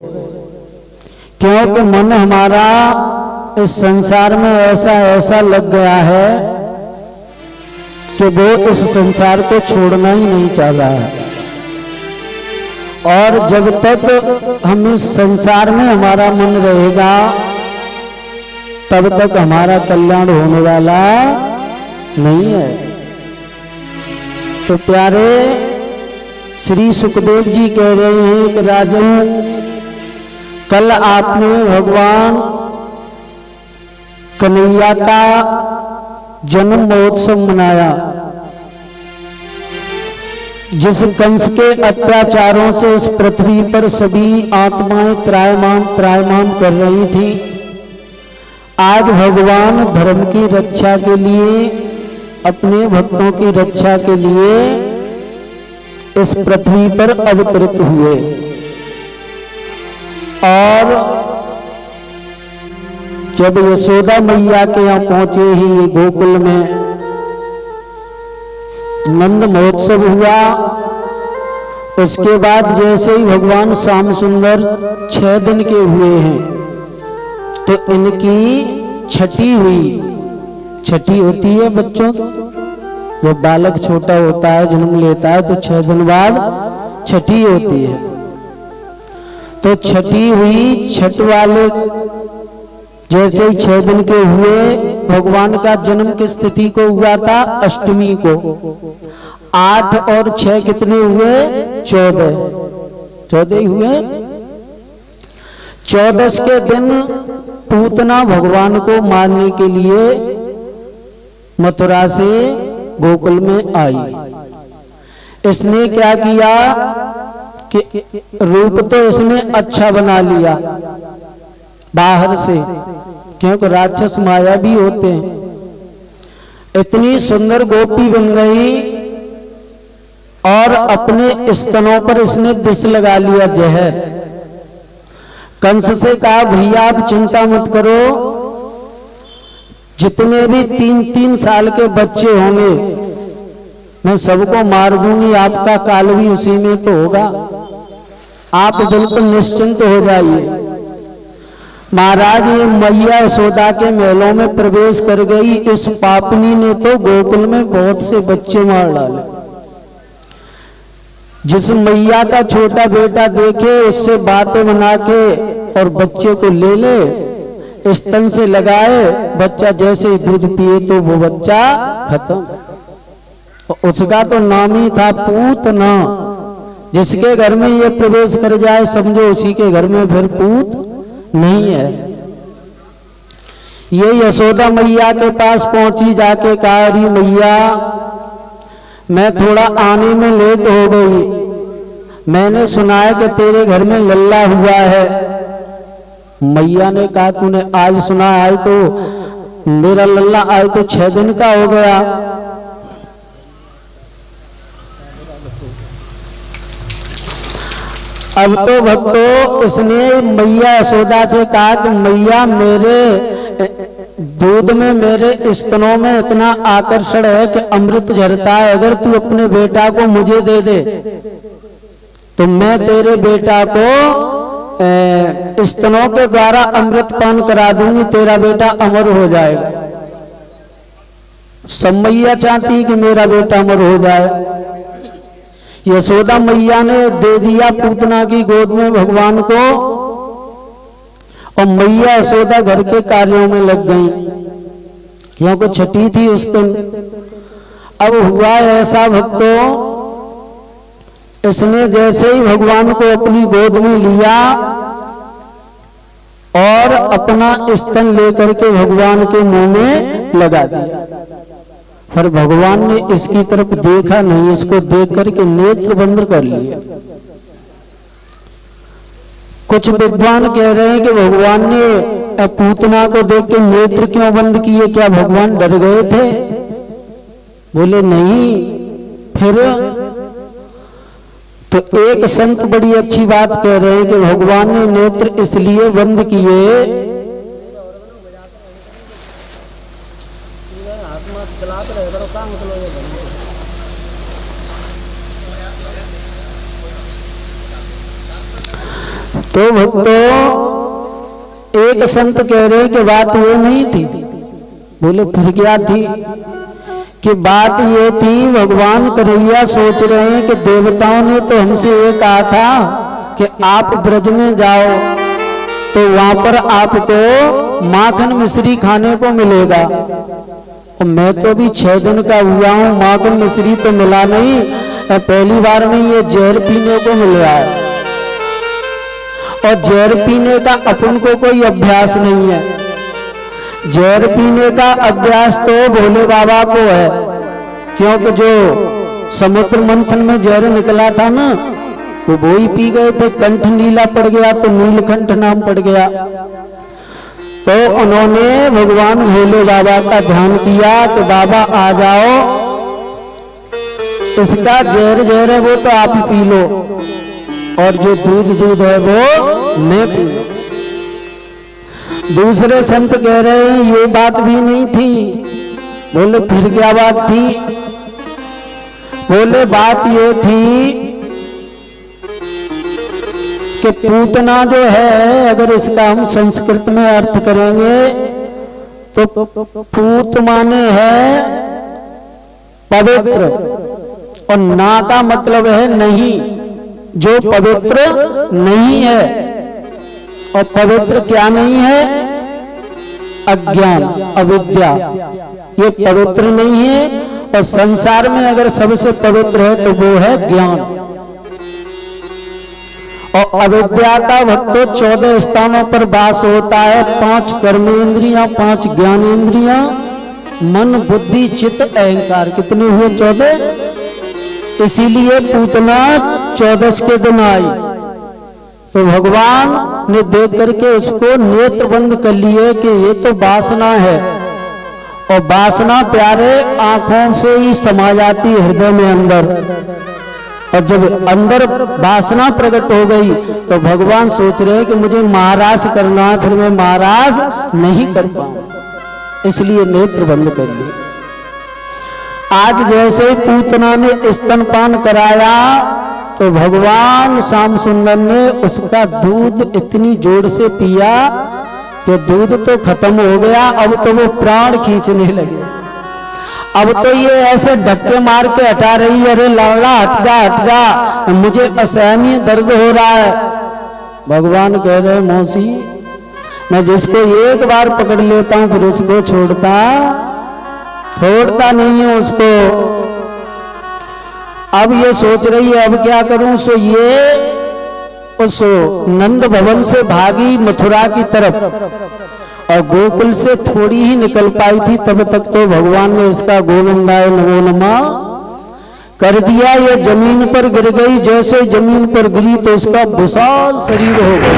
क्योंकि मन हमारा इस संसार में ऐसा ऐसा लग गया है कि वो इस संसार को छोड़ना ही नहीं चाह रहा है। और जब तक हम इस संसार में हमारा मन रहेगा तब तक हमारा कल्याण होने वाला नहीं है। तो प्यारे श्री सुखदेव जी कह रहे हैं कि राजन, कल आपने भगवान कन्हैया का जन्म महोत्सव मनाया। जिस कंस के अत्याचारों से इस पृथ्वी पर सभी आत्माएं त्रायमान कर रही थी, आज भगवान धर्म की रक्षा के लिए, अपने भक्तों की रक्षा के लिए इस पृथ्वी पर अवतरित हुए। और जब यशोदा मैया के यहाँ पहुंचे ही गोकुल में नंद महोत्सव हुआ, उसके बाद जैसे ही भगवान श्याम सुंदर 6 दिन के हुए हैं तो इनकी छठी हुई। छठी होती है बच्चों की, जब बालक छोटा होता है, जन्म लेता है तो 6 दिन बाद छठी होती है। तो छठी हुई। छठ वाले जैसे ही 6 दिन के हुए, भगवान का जन्म किस तिथि को हुआ था? अष्टमी को। 8 और 6 कितने हुए? 14 हुए। 14 के दिन पूतना भगवान को मारने के लिए मथुरा से गोकुल में आई। इसने क्या किया कि रूप तो इसने अच्छा बना लिया बाहर से, क्योंकि राक्षस माया भी होते हैं। इतनी सुंदर गोपी बन गई और अपने स्तनों पर इसने विष लगा लिया, जहर। कंस से कहा, भैया आप चिंता मत करो, जितने भी 3-3 साल के बच्चे होंगे मैं सबको मार दूंगी, आपका काल भी उसी में तो होगा, आप बिल्कुल निश्चिंत हो जाइए। महाराज, ये मैया यशोदा के महलों में प्रवेश कर गई। इस पापनी ने तो गोकुल में बहुत से बच्चे मार डाले। जिस मैया का छोटा बेटा देखे उससे बातें बना के और बच्चे को ले ले, स्तन से लगाए, बच्चा जैसे ही दूध पिए तो वो बच्चा खत्म। उसका तो नाम ही था पूतना। जिसके घर में ये प्रवेश कर जाए समझो उसी के घर में फिर पूत नहीं है। ये यशोदा मैया के पास पहुंची, जाके कहा, अरे मैया मैं थोड़ा आने में लेट हो गई, मैंने सुना है कि तेरे घर में लल्ला हुआ है। मैया ने कहा, तूने आज सुना? आज तो मेरा लल्ला आज तो 6 दिन का हो गया। अब तो भक्तों, इसने मैया यशोदा से कहा कि मैया मेरे दूध में, मेरे स्तनों में इतना आकर्षण है कि अमृत झरता है, अगर तू अपने बेटा को मुझे दे दे तो मैं तेरे बेटा को स्तनों के द्वारा अमृत पान करा दूंगी, तेरा बेटा अमर हो जाएगा। सब मैया चाहती है कि मेरा बेटा अमर हो जाए। यशोदा मैया ने दे दिया पूतना की गोद में भगवान को, और मैया यशोदा घर के कार्यों में लग गई, क्योंकि छठी थी उस दिन। अब हुआ ऐसा भक्तों, इसने जैसे ही भगवान को अपनी गोद में लिया और अपना स्तन लेकर के भगवान के मुंह में लगा दिया, पर भगवान ने इसकी तरफ देखा नहीं, इसको देख करके नेत्र बंद कर लिया। कुछ विद्वान कह रहे हैं कि भगवान ने पूतना को देख के नेत्र क्यों बंद किए? क्या भगवान डर गए थे? बोले नहीं। फिर तो एक संत बड़ी अच्छी बात कह रहे हैं कि भगवान ने नेत्र इसलिए बंद किए तो भक्तों एक संत कह रहे कि बात ये नहीं थी। बोले फिर क्या थी? कि बात ये थी भगवान कन्हैया सोच रहे हैं कि देवताओं ने तो हमसे ये कहा था कि आप ब्रज में जाओ तो वहां पर आपको माखन मिश्री खाने को मिलेगा। और मैं तो अभी 6 दिन का हुआ हूं, माखन मिश्री तो मिला नहीं, पहली बार में ये जहर पीने को मिल रहा है। और जहर पीने का अपन को कोई अभ्यास नहीं है। जहर पीने का अभ्यास तो भोले बाबा को है, क्योंकि जो समुद्र मंथन में जहर निकला था ना, वो ही पी गए थे। कंठ नीला पड़ गया तो नीलकंठ नाम पड़ गया। तो उन्होंने भगवान भोले बाबा का ध्यान किया कि बाबा आ जाओ, इसका जहर है वो तो आप ही पी लो, और जो दूध है वो मैं पी लूं। दूसरे संत कह रहे हैं ये बात भी नहीं थी। बोले फिर क्या बात थी? बोले बात ये थी कि पूतना जो है, अगर इसका हम संस्कृत में अर्थ करेंगे तो पूत माने है पवित्र, और ना का मतलब है नहीं, जो पवित्र नहीं है। और पवित्र क्या नहीं है? अज्ञान, अविद्या, ये पवित्र नहीं है। और संसार में अगर सबसे पवित्र है तो वो है ज्ञान। और अविद्या का भक्तों 14 स्थानों पर वास होता है। 5 कर्मेंद्रियां, 5 ज्ञानेंद्रियां, मन, बुद्धि, चित्त, अहंकार। कितने हुए? 14। इसीलिए पूतना 14 के दिन आई। तो भगवान ने देख करके उसको नेत्र बंद कर लिए कि ये तो वासना है, और वासना प्यारे आंखों से ही समा जाती है हृदय में अंदर। और जब अंदर वासना प्रकट हो गई तो भगवान सोच रहे हैं कि मुझे महाराज करना है, फिर मैं महाराज नहीं कर पाऊं, इसलिए नेत्र बंद कर लिए। आज जैसे ही पूतना ने स्तनपान कराया तो भगवान श्याम सुंदर ने उसका दूध इतनी जोर से पिया कि दूध तो खत्म हो गया। अब तो वो प्राण खींचने लगे। अब तो ये ऐसे धक्के मार के हटा रही, अरे लाला हट जा, मुझे असहनीय दर्द हो रहा है। भगवान कह रहे मौसी, मैं जिसको एक बार पकड़ लेता हूं फिर उसको छोड़ता नहीं हूं उसको। अब ये सोच रही है अब क्या करूं। सो ये उस नंद भवन से भागी मथुरा की तरफ, और गोकुल से थोड़ी ही निकल पाई थी तब तक तो भगवान ने इसका गोविंदाय नमो नमः कर दिया। ये जमीन पर गिर गई। जैसे जमीन पर गिरी तो उसका विशाल शरीर हो गया।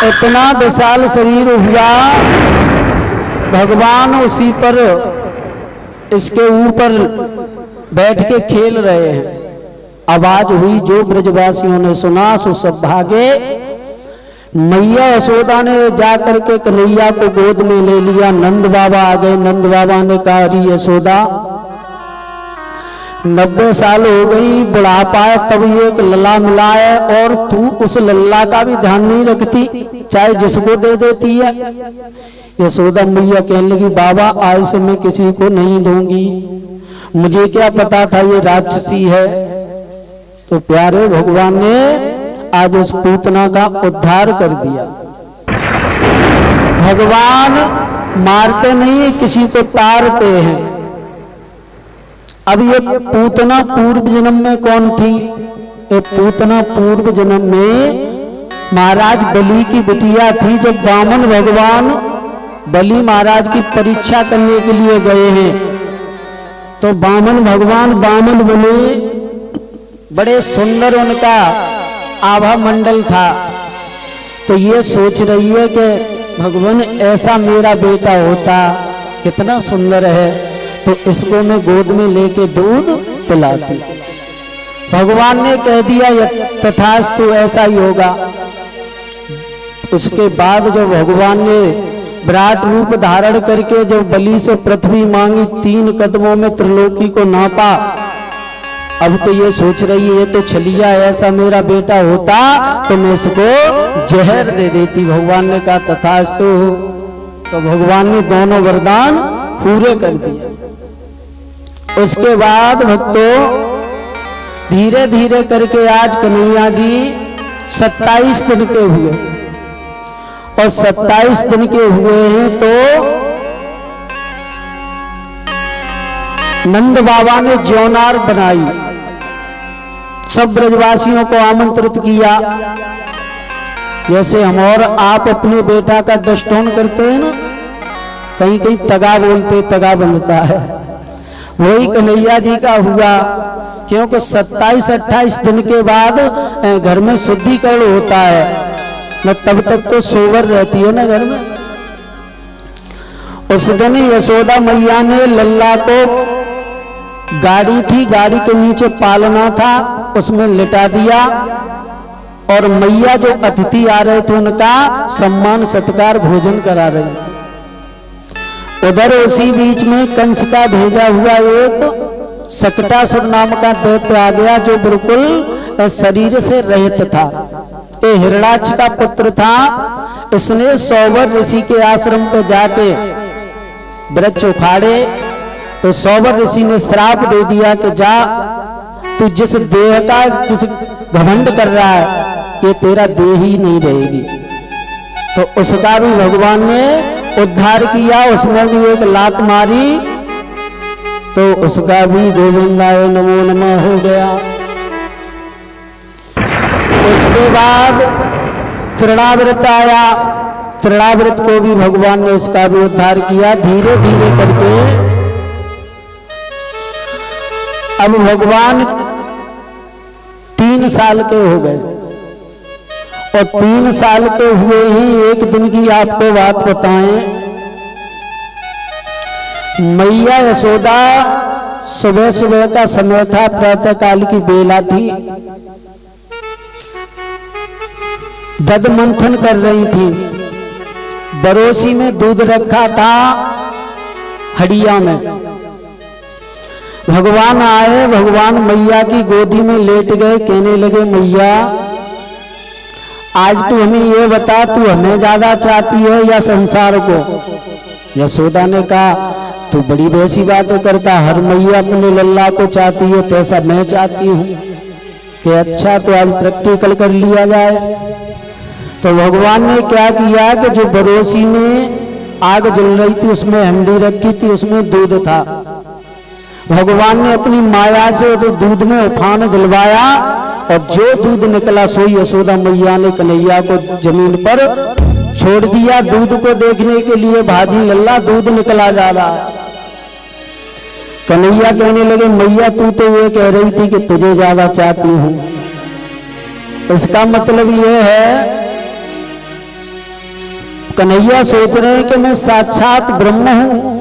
इतना विशाल शरीर हुआ, भगवान उसी पर इसके ऊपर बैठ के खेल रहे हैं। आवाज हुई, जो ब्रजवासियों ने सुना सो सब भागे। मैया यशोदा ने जाकर के कन्हैया को गोद में ले लिया। नंद बाबा आ गए। नंद बाबा ने कहा अरे यशोदा 90 साल हो गई, बुढ़ापा है, तब ये एक लल्ला मिला है, और तू उस लल्ला का भी ध्यान नहीं रखती, चाहे जिसको दे देती है। यशोदा मैया कहने लगी बाबा आज से मैं किसी को नहीं दूंगी, मुझे क्या पता था ये राक्षसी है। तो प्यारे भगवान ने आज उस पूतना का उद्धार कर दिया। भगवान मारते नहीं, किसी को तारते हैं। अब ये पूतना पूर्व जन्म में कौन थी? ये पूतना पूर्व जन्म में महाराज बलि की बिटिया थी। जब वामन भगवान बलि महाराज की परीक्षा करने के लिए गए हैं तो वामन भगवान वामन बने। बड़े सुंदर उनका आभा मंडल था। तो ये सोच रही है कि भगवान ऐसा मेरा बेटा होता, कितना सुंदर है, तो इसको मैं गोद में लेके दूध पिलाती। भगवान ने कह दिया तथास्तु ऐसा ही होगा। उसके बाद जब भगवान ने विराट रूप धारण करके जब बलि से पृथ्वी मांगी, 3 कदमों में त्रिलोकी को नापा, अब तो ये सोच रही है तो छलिया ऐसा मेरा बेटा होता तो मैं इसको जहर दे देती। भगवान ने कहा तथास्तु। तो भगवान ने दोनों वरदान पूरे कर दिए। उसके बाद भक्तों धीरे धीरे करके आज कन्हैया जी 27 दिन के हुए और 27 दिन के हुए हैं तो नंद बाबा ने ज्योनार बनाई, सब ब्रजवासियों को आमंत्रित किया। जैसे हम और आप अपने बेटा का दष्टोन करते हैं ना, कहीं कहीं तगा बोलते तगा बनता है, वही कन्हैया जी का हुआ। क्योंकि 27-28 दिन के बाद घर में शुद्धिकरण होता है न, तब तक तो सोवर रहती है ना घर में। उस दिन यशोदा मैया ने लल्ला को, गाड़ी थी, गाड़ी के नीचे पालना था, उसमें लिटा दिया और मैया जो अतिथि आ रहे थे उनका सम्मान सत्कार भोजन करा रहे थे। उधर उसी बीच में कंस का भेजा हुआ एक सकटासुर नाम का दैत्य आ गया जो बिल्कुल शरीर से रहित था। ये हिरणाक्ष का पुत्र था। इसने सौवर ऋषि के आश्रम पे जाके वृक्ष उखाड़े तो सौवर ऋषि ने श्राप दे दिया कि जा, तू जिस देह का जिस घमंड कर रहा है ये तेरा देह ही नहीं रहेगी। तो उसका भी भगवान ने उद्धार किया, उसमें भी एक लात मारी तो उसका भी गोविंदाय नमो नमः हो गया। उसके बाद तृणाव्रत आया, तृणाव्रत को भी भगवान ने उसका भी उद्धार किया। धीरे धीरे करके अब भगवान 3 साल के हो गए और 3 साल के हुए ही एक दिन की आपको बात बताएं। मैया यशोदा सुबह सुबह का समय था, प्रातः काल की बेला थी, दध मंथन कर रही थी। बरोसी में दूध रखा था हड़िया में। भगवान आए, भगवान मैया की गोदी में लेट गए, कहने लगे मैया आज तू हमें ये बता, तू हमें ज्यादा चाहती है या संसार को? यशोदा ने कहा तू बड़ी वैसी बातें करता, हर मैया अपने लल्ला को चाहती है, तैसा मैं चाहती हूँ कि अच्छा तो आज प्रैक्टिकल कर लिया जाए। तो भगवान ने क्या किया कि जो बरोसी में आग जल रही थी उसमें हंडी रखी थी, उसमें दूध था। भगवान ने अपनी माया से तो दूध में उफान दिलवाया और जो दूध निकला सोई यशोदा मैया ने कन्हैया को जमीन पर छोड़ दिया दूध को देखने के लिए। भाजी लल्ला दूध निकला जा रहा। कन्हैया कहने लगे मैया तू तो ये कह रही थी कि तुझे ज्यादा चाहती हूं। इसका मतलब ये है कन्हैया सोच रहे हैं कि मैं साक्षात ब्रह्म हूं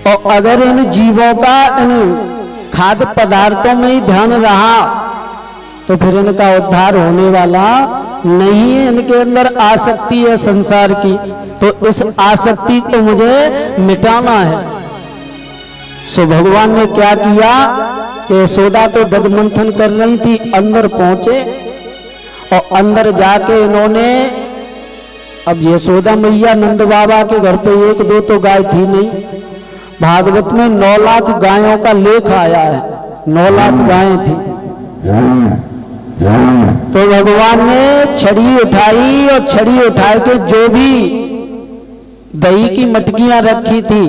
और अगर इन जीवों का इन खाद्य पदार्थों में ही ध्यान रहा तो फिर इनका उद्धार होने वाला नहीं है। इनके अंदर आसक्ति है संसार की, तो इस आसक्ति को मुझे मिटाना है। सो भगवान ने क्या किया कि यशोदा तो दध मंथन कर रही थी, अंदर पहुंचे और अंदर जाके इन्होंने, अब यशोदा मैया नंद बाबा के घर पे 1-2 तो गाय थी नहीं, भागवत में 9 लाख गायों का लेख आया है, 9 लाख गायें थी। तो भगवान ने छड़ी उठाई और छड़ी उठा के जो भी दही की मटकियां रखी थी,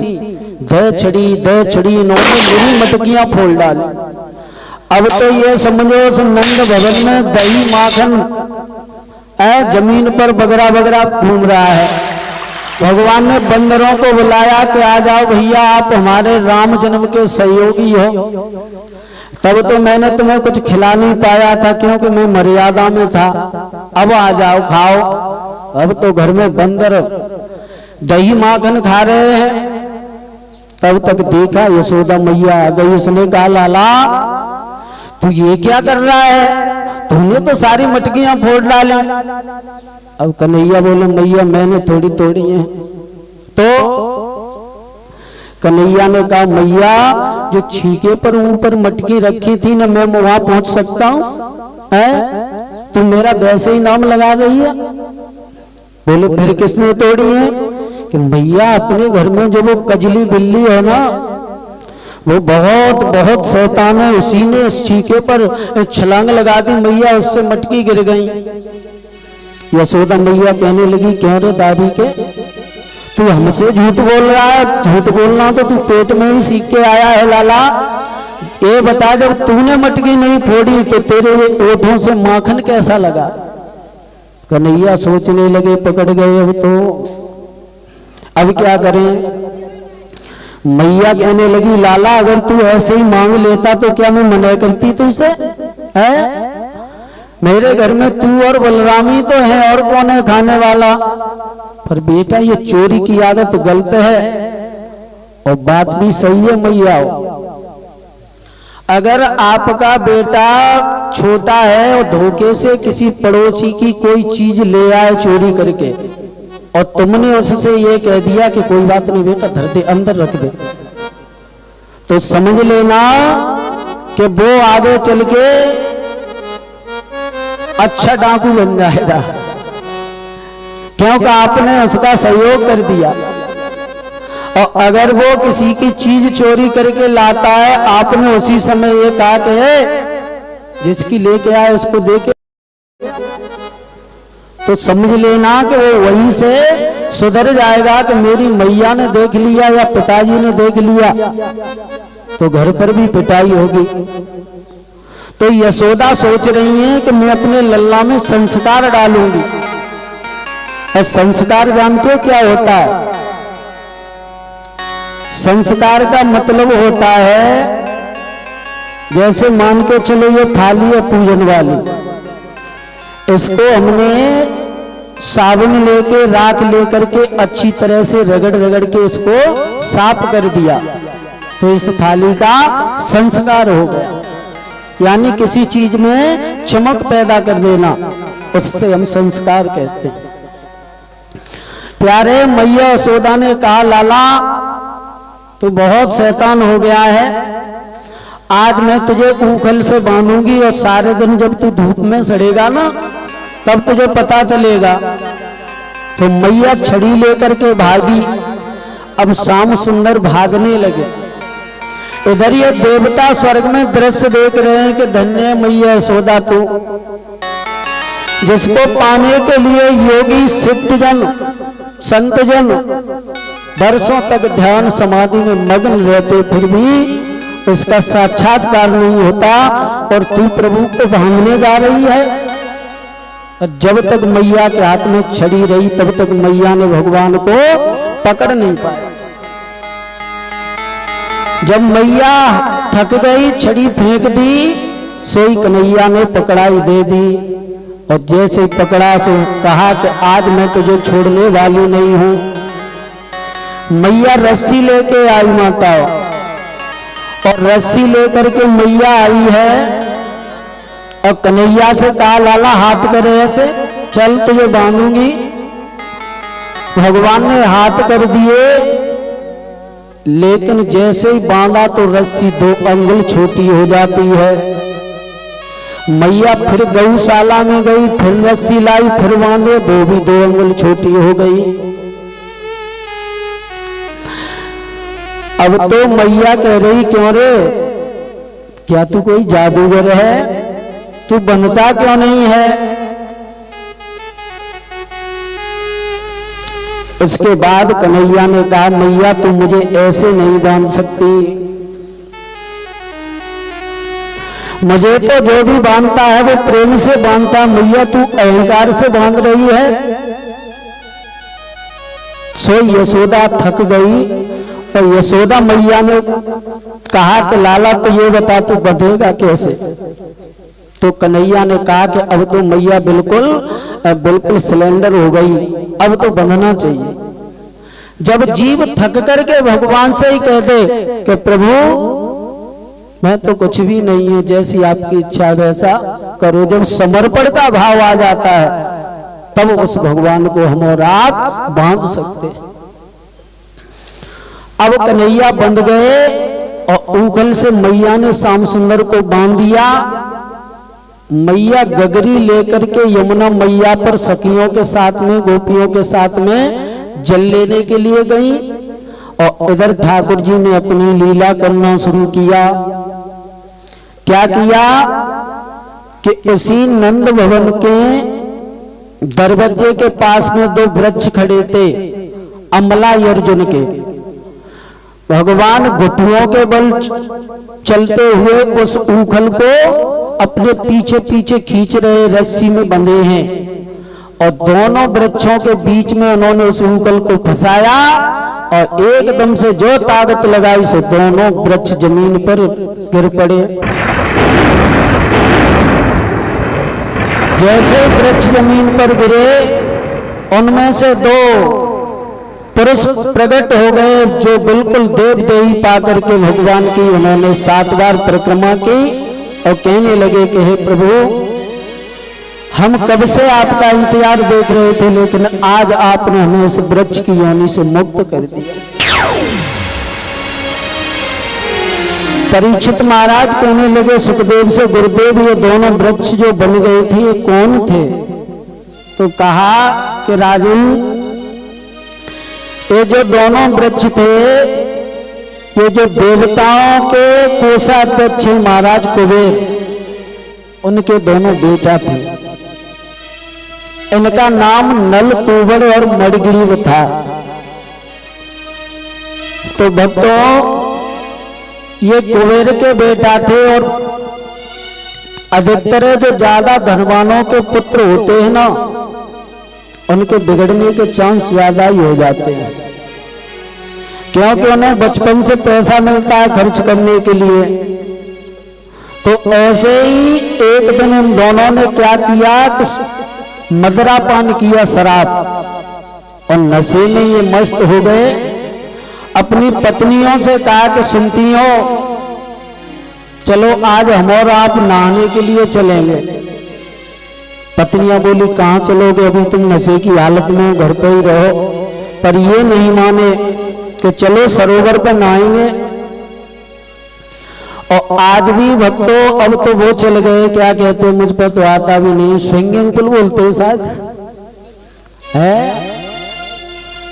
दह छड़ी इन्होंने मेरी मटकियां फोड़ डाली। अब तो ये समझो उस नंद भवन में दही माखन जमीन पर बगरा बगरा घूम रहा है। भगवान ने बंदरों को बुलाया कि आ जाओ भैया, आप हमारे राम जन्म के सहयोगी हो। तब तो मैंने तुम्हें कुछ खिला नहीं पाया था क्योंकि मैं मर्यादा में था, अब आ जाओ खाओ। अब तो घर में बंदर दही माखन खा रहे हैं। तब तक देखा यशोदा मैया आ गई। उसने कहा लाला तू ये क्या कर रहा है, तूने तो सारी मटकियां फोड़ डाली। अब कन्हैया बोले मैया मैंने थोड़ी तोड़ी है। तो कन्हैया ने कहा मैया जो छीके पर ऊपर मटकी रखी थी ना, मैं वहां पहुंच सकता हूं? तू मेरा वैसे ही नाम लगा रही है। बोले फिर किसने तोड़ी है? कि मैया अपने घर में जो वो कजली बिल्ली है ना, वो बहुत बहुत शैतान है, उसी ने इस छीके पर छलांग लगा दी मैया, उससे मटकी गिर गई। यशोदा मैया कहने लगी क्यों रे दादी के, तू हमसे झूठ बोल रहा है? झूठ बोलना तो तू पेट में ही सीख के आया है लाला। ये बता जब तूने मटकी नहीं फोड़ी तो तेरे ओठों से माखन कैसा लगा? कन्हैया सोचने लगे, पकड़ गए अब क्या करें? मैया कहने लगी लाला अगर तू ऐसे ही मांग लेता तो क्या मैं मना करती तुझसे? है मेरे घर में तू और बलरामी तो है, और कौन है खाने वाला? पर बेटा ये चोरी की आदत गलत है, और बात भी सही है मैया। अगर आपका बेटा छोटा है और धोखे से किसी पड़ोसी की कोई चीज ले आए चोरी करके, और तुमने उससे ये कह दिया कि कोई बात नहीं बेटा धर दे, अंदर रख दे, तो समझ लेना कि वो आगे चल के अच्छा डाकू बन जाएगा, क्योंकि आपने उसका सहयोग कर दिया। और अगर वो किसी की चीज चोरी करके लाता है, आपने उसी समय ये कहा कि जिसकी लेके आए उसको दे के, तो समझ लेना कि वो वहीं से सुधर जाएगा कि मेरी मैया ने देख लिया या पिताजी ने देख लिया तो घर पर भी पिटाई होगी। तो यशोदा सोच रही है कि मैं अपने लल्ला में संस्कार डालूंगी। और संस्कार जानते हो क्या होता है? संस्कार का मतलब होता है, जैसे मान के चलो ये थाली है पूजन वाली, इसको हमने साबुन लेके राख लेकर के अच्छी तरह से रगड़ रगड़ के इसको साफ कर दिया, तो इस थाली का संस्कार हो गया। यानी किसी चीज में चमक पैदा कर देना, उससे हम संस्कार कहते हैं। प्यारे मैया यशोदा ने कहा लाला तू बहुत शैतान हो गया है, आज मैं तुझे ऊखल से बांधूंगी और सारे दिन जब तू धूप में सड़ेगा ना तब तुझे पता चलेगा। तो मैया छड़ी लेकर के भागी। अब श्याम सुंदर भागने लगे। इधर ये देवता स्वर्ग में दृश्य देख रहे हैं कि धन्य मैया यशोदा तू, जिसको पाने के लिए योगी सिद्धजन संतजन वर्षों तक ध्यान समाधि में मग्न रहते, फिर भी उसका साक्षात्कार नहीं होता, और तू प्रभु को भांगने जा रही है। और जब तक मैया के हाथ में छड़ी रही तब तक मैया ने भगवान को पकड़ नहीं पाया। जब मैया थक गई, छड़ी फेंक दी, सोई कन्हैया ने पकड़ाई दे दी। और जैसे पकड़ा सो कहा कि आज मैं तुझे छोड़ने वाली नहीं हूं। मैया रस्सी लेके आई माता, और रस्सी लेकर के मैया आई है, और कन्हैया से कहा लाला हाथ करे ऐसे, चल तुझे बांधूंगी। भगवान ने हाथ कर दिए, लेकिन जैसे ही बांधा तो रस्सी 2 अंगुल छोटी हो जाती है। मैया फिर गौशाला में गई, फिर रस्सी लाई, फिर बांधे, वो भी 2 अंगुल छोटी हो गई। अब तो मैया कह रही क्यों रे, क्या तू कोई जादूगर है? तू बनता क्यों नहीं है? इसके बाद कन्हैया ने कहा मैया तू मुझे ऐसे नहीं बांध सकती, मुझे तो जो भी बांधता है वो प्रेम से बांधता है, मैया तू अहंकार से बांध रही है। सो यशोदा थक गई, और यशोदा मैया ने कहा कि लाला तो ये बता तू बंधेगा कैसे? तो कन्हैया ने कहा कि अब तो मैया बिल्कुल सिलेंडर हो गई, अब तो बंधना चाहिए। जब जीव थक करके भगवान से ही कह दे कि प्रभु मैं तो कुछ भी नहीं हूं, जैसी आपकी इच्छा वैसा करो, जब समर्पण का भाव आ जाता है तब उस भगवान को हम और आप बांध सकते हैं। अब कन्हैया बंध गए और ऊखल से मैया ने श्याम सुंदर को बांध दिया। मैया गगरी लेकर के यमुना मैया पर सखियों के साथ में, गोपियों के साथ में जल लेने के लिए गई और इधर ठाकुर जी ने अपनी लीला करना शुरू किया। क्या किया कि उसी नंद भवन के दरवाजे के पास में दो वृक्ष खड़े थे, अमला अर्जुन के। भगवान घुटनों के बल चलते हुए उस ऊखल को अपने पीछे पीछे खींच रहे, रस्सी में बंधे हैं और दोनों वृक्षों के बीच में उन्होंने उस ऊखल को फंसाया और एकदम से जो ताकत लगाई से दोनों वृक्ष जमीन पर गिर पड़े। जैसे वृक्ष जमीन पर गिरे उनमें से दो पुरुष प्रकट हो गए जो बिल्कुल देव देही पाकर के भगवान की उन्होंने 7 बार परिक्रमा की और कहने लगे कि हे प्रभु, हम कब से आपका इंतजार देख रहे थे, लेकिन आज आपने हमें इस वृक्ष की योनि से मुक्त कर दिया। परीक्षित महाराज कहने लगे सुखदेव से, गुरुदेव ये दोनों वृक्ष जो बन गए थे ये कौन थे? तो कहा कि राजन, ये जो दोनों वृक्ष थे ये जो देवताओं के कोषाध्यक्ष महाराज कुबेर, उनके दोनों बेटा थे। इनका नाम नल, कुबड़ और मणिग्रीव था। तो भक्तों, ये कुबेर के बेटा थे और अधिकतर जो ज्यादा धनवानों के पुत्र होते हैं ना, उनके बिगड़ने के चांस ज्यादा ही हो जाते हैं, क्योंकि उन्हें बचपन से पैसा मिलता है खर्च करने के लिए। तो ऐसे ही एक दिन इन दोनों ने क्या किया कि मदरा पान किया, शराब, और नशे में ये मस्त हो गए। अपनी पत्नियों से कहा कि सुनती हो, चलो आज हम और आप नहाने के लिए चलेंगे। पत्नियां बोली कहाँ चलोगे, अभी तुम नशे की हालत में घर पे ही रहो। पर ये नहीं माने कि चलो सरोवर पर नहाएंगे। और आज भी भक्तों अब तो वो चल गए, क्या कहते हैं, मुझ पर तो आता भी नहीं, स्विमिंग पूल बोलते हैं शायद, है?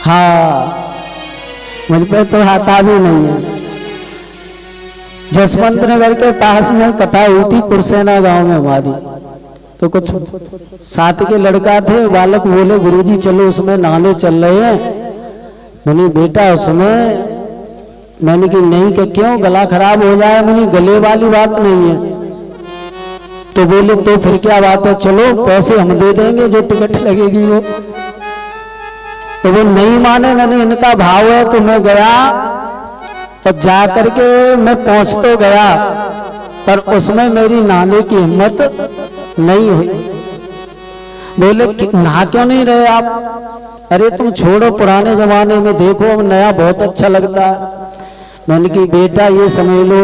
हाँ, मुझ पर तो आता भी नहीं है। जसवंत नगर के पास में कथा हुई थी कुरसेना गांव में हमारी, तो कुछ साथ के लड़का थे, बालक बोले गुरुजी चलो उसमें नहाने चल रहे हैं। मैंने बेटा उसमें, मैंने कि नहीं, कि क्यों, गला खराब हो जाए। मैंने गले वाली बात नहीं है। तो बोले तो फिर क्या बात है, चलो पैसे हम दे देंगे जो टिकट लगेगी वो। तो वो नहीं माने। मैंने इनका भाव है तो मैं गया और जा करके मैं पहुंच तो गया, पर उसमें मेरी नहाने की हिम्मत नहीं हुई। बोले नहा क्यों नहीं रहे आप? अरे तुम छोड़ो, पुराने जमाने में देखो, अब नया बहुत अच्छा लगता है। मैंने कि बेटा ये समझ लो,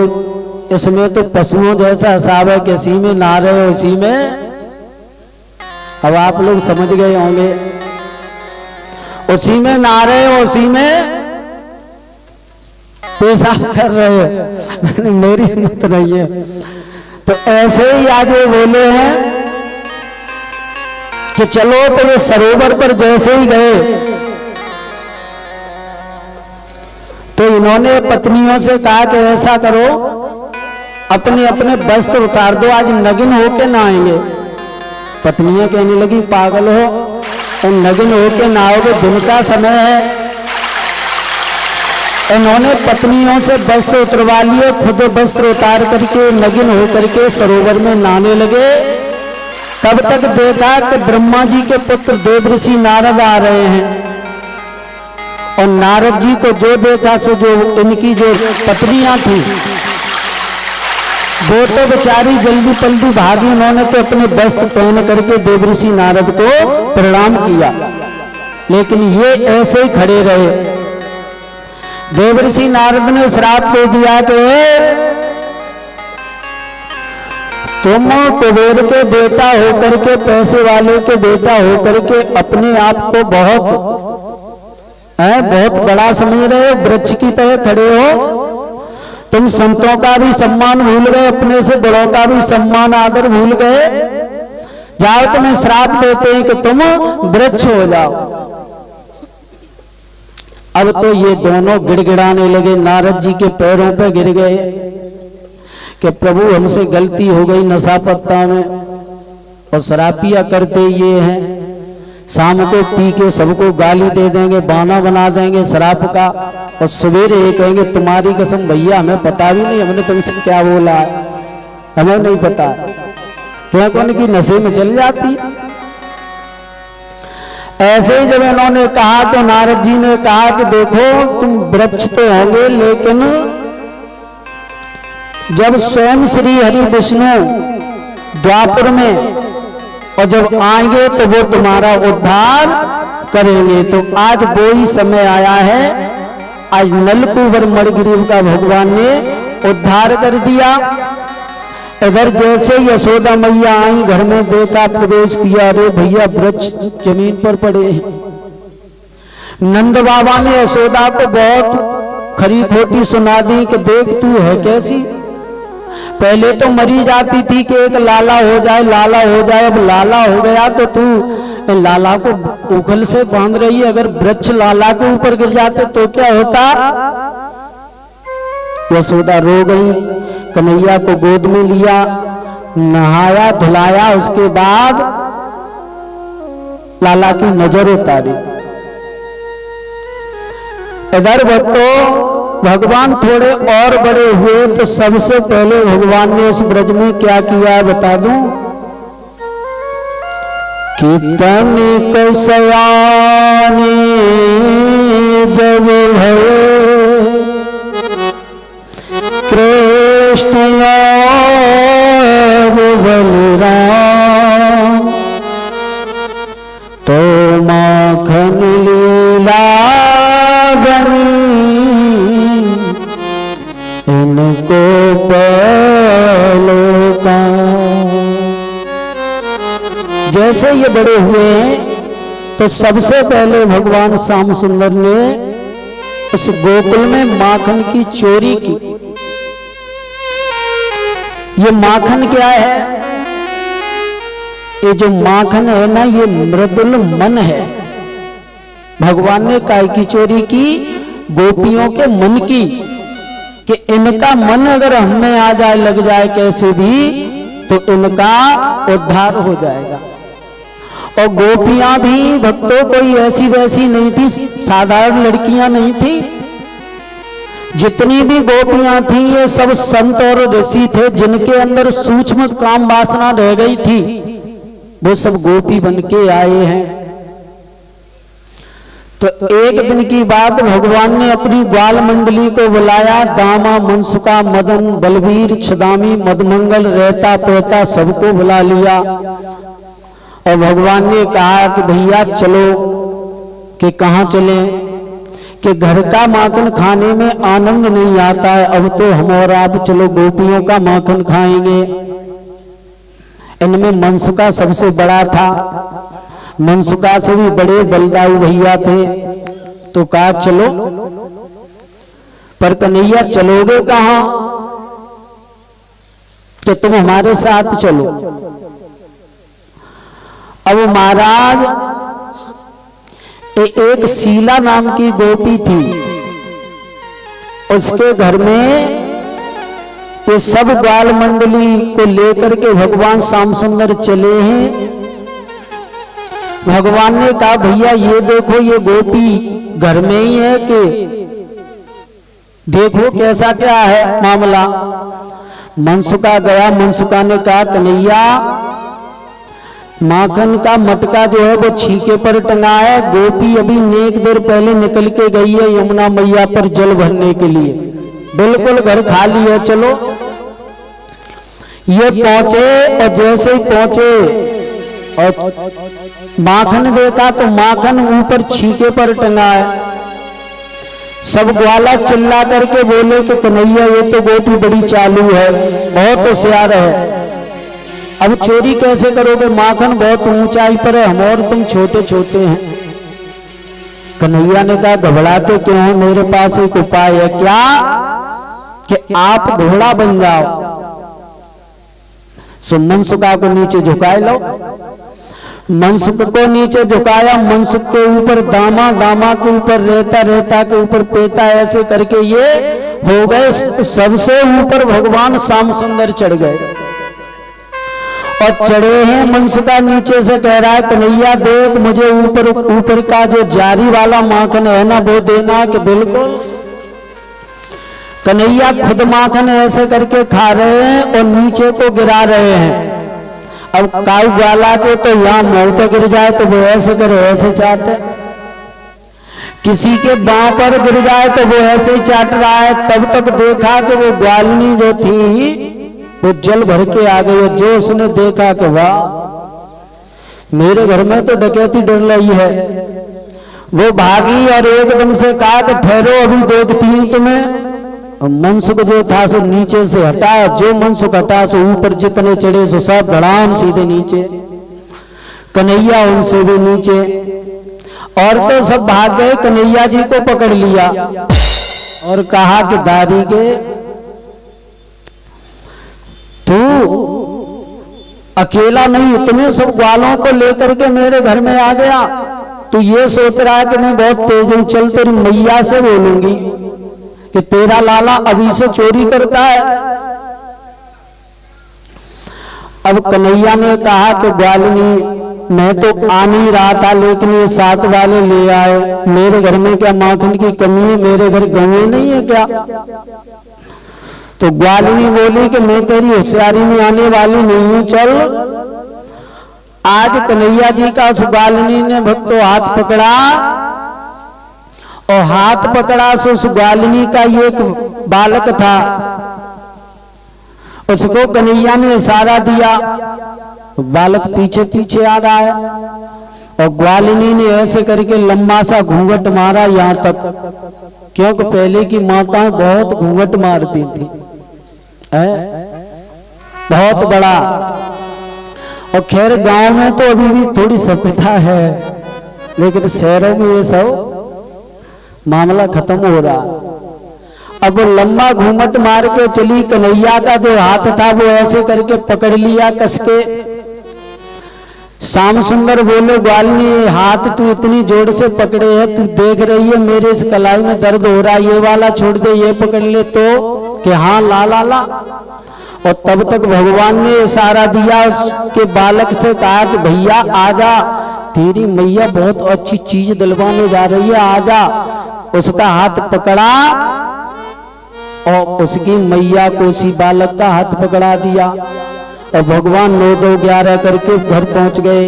इसमें तो पशुओं जैसा हिसाब है, किसी में नहा रहे हो उसी में। अब आप लोग समझ गए होंगे, उसी में नहा रहे हो, उसी में पेशाब कर रहे हो। मेरी हिम्मत नहीं है। तो ऐसे ही आज वो बोले हैं कि चलो, तो ये सरोवर पर जैसे ही गए तो इन्होंने पत्नियों से कहा कि ऐसा करो, अपने अपने वस्त्र उतार दो, आज नग्न होके नहाएंगे। पत्नियां कहने लगी पागल हो, और नग्न होके नहाओगे, दिन का समय है। इन्होंने पत्नियों से वस्त्र उतरवा लिए, खुद वस्त्र उतार करके नग्न होकर के सरोवर में नहाने लगे। तब तक देखा कि ब्रह्मा जी के पुत्र देवऋषि नारद आ रहे हैं, और नारद जी को जो देखा सो जो इनकी जो पत्नियां थी वो तो बेचारी जल्दी पल्दी भागी। उन्होंने तो अपने वस्त्र पहन करके देवऋषि नारद को प्रणाम किया, लेकिन ये ऐसे ही खड़े रहे। देवऋषि नारद ने श्राप दे दिया कि तुम कुबेर के बेटा होकर के, पैसे वाले के बेटा होकर के, अपने आप को बहुत, बहुत बड़ा समझ रहे हो, वृक्ष की तरह खड़े हो। तुम संतों का भी सम्मान भूल गए, अपने से बड़ों का भी सम्मान आदर भूल गए। जाओ, तुम्हें श्राप देते हैं कि तुम वृक्ष हो जाओ। अब तो ये दोनों गिड़गिड़ाने लगे, नारद जी के पैरों पे गिर गए कि प्रभु हमसे गलती हो गई नशा पत्ता में, और शराबिया करते ये हैं, शाम को पी के सबको गाली दे देंगे, बहाना बना देंगे शराब का, और सवेरे ये कहेंगे तुम्हारी कसम भैया हमें पता भी नहीं, हमने तुमसे क्या बोला है, हमें नहीं पता। क्या कौन की नशे में चल जाती। ऐसे ही जब इन्होंने कहा तो नारद जी ने कहा कि देखो तुम वृक्ष तो होंगे, लेकिन जब स्वयं श्री हरि विष्णु द्वापर में और जब आएंगे तो वो तुम्हारा उद्धार करेंगे। तो आज वो ही समय आया है, आज नलकुबर मणिग्रीव का भगवान ने उद्धार कर दिया। इधर जैसे यशोदा मैया आई, घर में देखा, प्रवेश किया, अरे भैया वृक्ष जमीन पर पड़े हैं। नंद बाबा ने यशोदा को बहुत खरी खोटी सुना दी कि देख तू है कैसी, पहले तो मरी जाती थी कि एक लाला हो जाए, लाला हो जाए, अब लाला हो गया तो तू लाला को उखल से बांध रही है। अगर वृक्ष लाला के ऊपर गिर जाते तो क्या होता। यशोदा रो गई, कन्हैया को गोद में लिया, नहाया धुलाया, उसके बाद लाला की नजर उतारी। इधर भक्तों भगवान थोड़े और बड़े हुए तो सबसे पहले भगवान ने उस ब्रज में क्या किया बता दूं। कितने कसयाने जब भये कृष्ण और बलराम, तो माखन लीला इनको पहले का। जैसे ये बड़े हुए तो सबसे पहले भगवान श्याम सुंदर ने उस गोकुल में माखन की चोरी की। ये माखन क्या है? ये जो माखन है ना, ये मृदुल मन है। भगवान ने काय की चोरी की? गोपियों के मन की, कि इनका मन अगर हमें आ जाए, लग जाए कैसे भी, तो इनका उद्धार हो जाएगा। और गोपियां भी भक्तों कोई ऐसी वैसी नहीं थी, साधारण लड़कियां नहीं थी। जितनी भी गोपियां थी ये सब संत और ऋषि थे, जिनके अंदर सूक्ष्म काम वासना रह गई थी, वो सब गोपी बन के आए हैं। तो एक दिन की बात, भगवान ने अपनी ग्वाल मंडली को बुलाया, दामा मनसुका मदन बलवीर छदामी मदमंगल रहता पहता सबको बुला लिया। और भगवान ने कहा कि भैया चलो, कि कहाँ चले, कि घर का माखन खाने में आनंद नहीं आता है, अब तो हम और आप चलो गोपियों का माखन खाएंगे। इनमें मनसुका सबसे बड़ा था, मनसुका से भी बड़े बलदाऊ भैया थे। तो कहा चलो, पर कन्हैया चलोगे कहां? कि तुम हमारे साथ चलो। अब महाराज एक शीला नाम की गोपी थी, उसके घर में ये सब ग्वाल मंडली को लेकर के भगवान श्याम सुंदर चले हैं। भगवान ने कहा भैया ये देखो, ये गोपी घर में ही है कि देखो कैसा क्या है मामला। मनसुका गया, मनसुका ने कहा कन्हैया माखन का मटका जो है वो छीके पर टंगा है, गोपी अभी नेक देर पहले निकल के गई है यमुना मैया पर जल भरने के लिए, बिल्कुल घर खाली है, चलो। ये पहुंचे और जैसे ही पहुंचे और माखन देखा तो माखन ऊपर छीके पर टंगा है। सब ग्वाला चिल्ला करके बोले कि कन्हैया ये तो गोपी बड़ी चालू है, बहुत होशियार है, अब चोरी कैसे करोगे? माखन बहुत ऊंचाई पर है, हम और तुम छोटे छोटे हैं। कन्हैया ने कहा घबराते क्यों हो, मेरे पास एक उपाय है। क्या? कि आप घोड़ा बन जाओ। सो मनसुका को नीचे झुकाए लो। मनसुख को नीचे झुकाया, मनसुख के ऊपर दामा, दामा के ऊपर रेता, रेता के ऊपर पेता, ऐसे करके ये हो गए। सबसे ऊपर भगवान श्याम सुंदर चढ़ गए और चढ़े हैं। मनसुका नीचे से कह रहा है कन्हैया देख, मुझे ऊपर ऊपर का जो जारी वाला माखन है ना वो देना। कि बिल्कुल। कन्हैया खुद माखन ऐसे करके खा रहे हैं और नीचे को गिरा रहे हैं। अब काऊ वाला को तो यहाँ मुंह पे गिर जाए तो वो ऐसे करे, ऐसे चाटे। किसी के बांह पर गिर जाए तो वो ऐसे ही चाट रहा है। तब तक देखा कि वो ग्वालिनी जो थी वो जल भर के आ गई। जो उसने देखा कि वाह, मेरे घर में तो डकैती डर रही है, वो भागी और एकदम से कहा कि ठहरो अभी देखती हूं तुम्हें। मनसुख जो था सो नीचे से हटा, जो मनसुख हटा सो ऊपर जितने चढ़े सो सब धड़ाम सीधे नीचे। कन्हैया उनसे भी नीचे, और तो सब भाग गए। कन्हैया जी को पकड़ लिया और कहा कि दारी के तू अकेला नहीं, तुम्हें सब ग्वालों को लेकर के मेरे घर में आ गया। तू ये सोच रहा है कि मैं बहुत तेज हूं, चल तेरी मैया से बोलूंगी कि तेरा लाला अभी से चोरी करता है। अब कन्हैया ने कहा कि ग्वालिनी मैं तो आ नहीं रहा था, लेकिन ये साथ वाले ले आए। मेरे घर में क्या माखन की कमी है? मेरे घर गौएं नहीं है क्या? तो ग्वालिनी बोली कि मैं तेरी होशियारी में आने वाली नहीं हूं, चल। आज कन्हैया जी का उस ग्वालिनी ने भक्तों हाथ पकड़ा और हाथ पकड़ा से उस ग्वालिनी का ये एक बालक था, उसको कन्हैया ने इशारा दिया। बालक पीछे पीछे आ रहा है और ग्वालिनी ने ऐसे करके लंबा सा घूंघट मारा यहां तक, क्योंकि पहले की माताएं बहुत घूंघट मारती थी, बहुत बड़ा। और खैर गांव में तो अभी भी थोड़ी सभ्यता है, लेकिन शहरों में ये सब मामला खत्म हो रहा। अब लंबा घूमट मार के चली, कन्हैया का जो हाथ था वो ऐसे करके पकड़ लिया कस के। श्याम सुंदर बोले ग्वालिनी हाथ तू इतनी जोर से पकड़े है, तू देख रही है मेरे इस कलाई में दर्द हो रहा है, ये वाला छोड़ दे, ये पकड़ ले। तो कि हाँ ला ला ला। और तब तक भगवान ने इशारा दिया उसके बालक से, कहा कि भैया आजा, तेरी मैया बहुत अच्छी चीज दिलवाने जा रही है, आजा। उसका हाथ पकड़ा और उसकी मैया को उसी बालक का हाथ पकड़ा दिया और भगवान 9 2 11 करके घर पहुंच गए।